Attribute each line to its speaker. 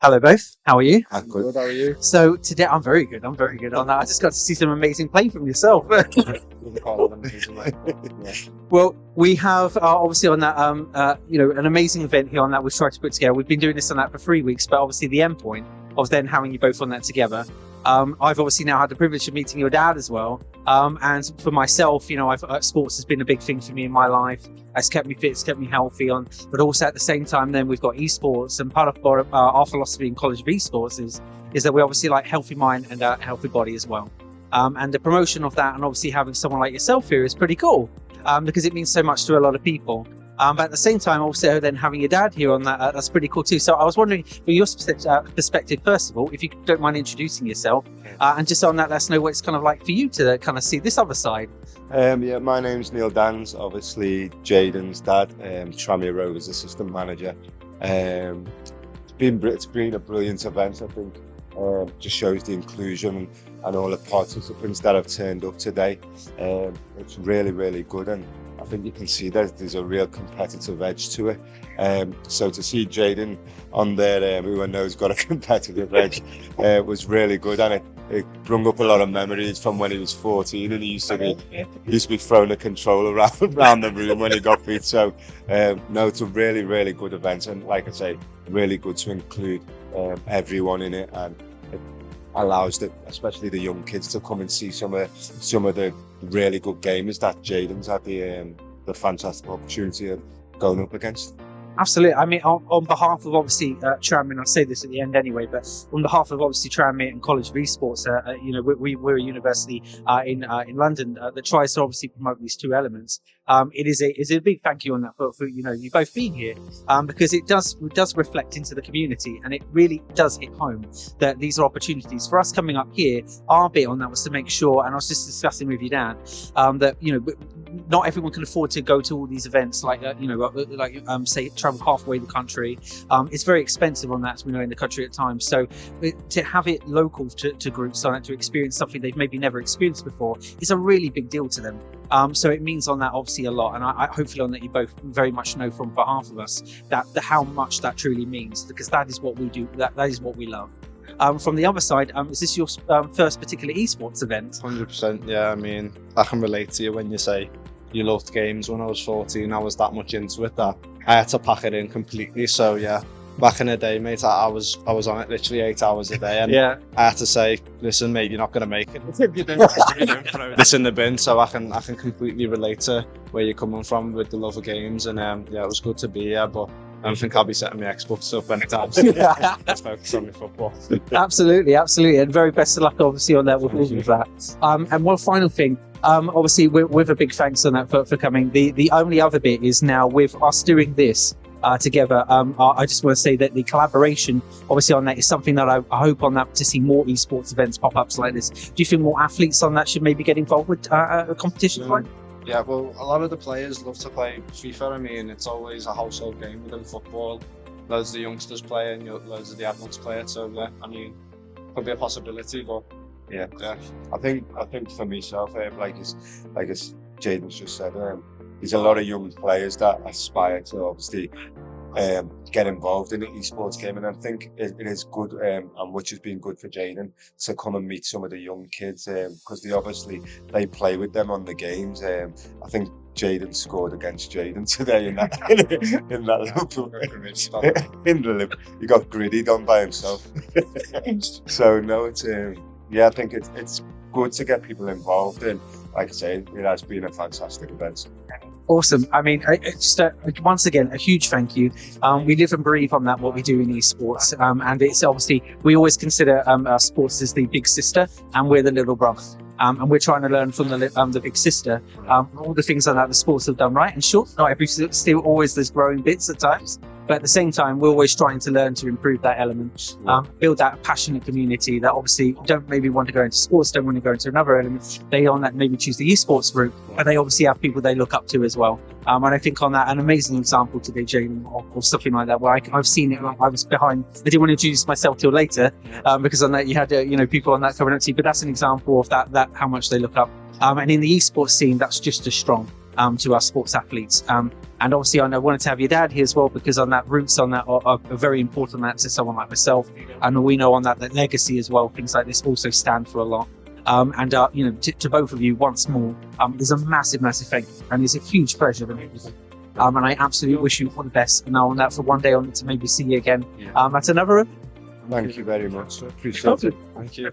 Speaker 1: Hello both, how are you?
Speaker 2: I'm good, how are you?
Speaker 1: So today, I'm very good on that. I just got to see some amazing play from yourself. Well, we have obviously on that, an amazing event here on that we've tried to put together. We've been doing this on that for 3 weeks, but obviously the end point of then having you both on that together. I've obviously now had the privilege of meeting your dad as well. And for myself, sports has been a big thing for me in my life. It's kept me fit, it's kept me healthy but also at the same time, then we've got esports, and part of our philosophy in College of Esports is that we obviously like healthy mind and a healthy body as well. And the promotion of that, and obviously having someone like yourself here is pretty cool, because it means so much to a lot of people. But at the same time, also then having your dad here on that, that's pretty cool too. So I was wondering, from your perspective, first of all, if you don't mind introducing yourself, and just on that, let us know what it's kind of like for you to kind of see this other side.
Speaker 2: My name's Jayden Danns, obviously Jayden's dad, Tranmere Rovers assistant manager. It's been a brilliant event, I think. Just shows the inclusion and all the participants that have turned up today. It's really, really good, and I think you can see that there's a real competitive edge to it. So to see Jayden on there, who I know has got a competitive edge, was really good, and it brought up a lot of memories from when he was 14 and he used to be throwing a controller around the room when he got beat. So no, it's a really, really good event, and like I say, really good to include everyone in it, and it allows especially the young kids to come and see some of the really good games that Jayden's had the fantastic opportunity of going up against.
Speaker 1: Absolutely. I mean, on behalf of obviously Tranmere, and I'll say this at the end anyway, but on behalf of obviously Tranmere and College of Esports, we're a university in London that tries to obviously promote these two elements. It is a big thank you on that for you both being here, because it does reflect into the community, and it really does hit home that these are opportunities for us coming up here. Our bit on that was to make sure, and I was just discussing with your dad, that not everyone can afford to go to all these events, say travel halfway the country. It's very expensive on that, as we know, in the country at times. So to have it local to groups on it, to experience something they've maybe never experienced before, is a really big deal to them. So it means on that obviously a lot, and I hopefully on that you both very much know from behalf of us that how much that truly means, because that is what we do, that is what we love. From the other side, is this your first particular esports event?
Speaker 3: 100%, yeah. I mean, I can relate to you when you say you loved games. When I was 14, I was that much into it that I had to pack it in completely. So yeah, back in the day, mate, I was on it literally 8 hours a day, and yeah, I had to say, listen, mate, you're not going to make it if you don't throw this in the bin. So I can completely relate to where you're coming from with the love of games, and yeah, it was good to be here, but I don't think I'll be setting my Xbox up anytime soon. Let's focus on the football.
Speaker 1: Absolutely, and very best of luck obviously on that with all of that. And one final thing, obviously with a big thanks on that for coming. The only other bit is now with us doing this together, I just want to say that the collaboration obviously on that is something that I hope on that to see more esports events pop-ups like this. Do you think more athletes on that should maybe get involved with competitions like?
Speaker 3: Yeah, well, a lot of the players love to play FIFA. I mean, it's always a household game within football. Loads of the youngsters play and loads of the adults play it. So yeah, I mean, could be a possibility, but yeah.
Speaker 2: I think for myself, like as Jayden's just said, there's a lot of young players that aspire to obviously get involved in the esports game, and I think it is good, and which has been good for Jayden, to come and meet some of the young kids, because they play with them on the games. I think Jayden scored against Jayden today in that he got gritty done by himself. So no, it's I think it's good to get people involved, and like I say, it has been a fantastic event.
Speaker 1: Awesome. I mean, once again, a huge thank you. We live and breathe on that, what we do in esports. And it's obviously, we always consider sports as the big sister, and we're the little brother. And we're trying to learn from the big sister, all the things that the sports have done right. And sure, not every still always there's growing bits at times. But at the same time, we're always trying to learn to improve that element, build that passionate community that obviously don't maybe want to go into sports, don't want to go into another element. They on that maybe choose the esports route, but they obviously have people they look up to as well. And I think on that, an amazing example today, Jayden, or something like that, where I've seen it. I was behind. I didn't want to introduce myself till later, because on that you had people on that coming up to you. But that's an example of that how much they look up. And in the esports scene, that's just as strong. to our sports athletes. And obviously, I wanted to have your dad here as well, because on that roots on that are very important. That to someone like myself, and we know on that legacy as well. Things like this also stand for a lot. And to both of you once more, there's a massive thank you, and it's a huge pleasure to meet you. And I absolutely wish you all the best. And on that, for one day on to maybe see you again at another event.
Speaker 2: Thank you very much. Appreciate it.
Speaker 3: Thank you.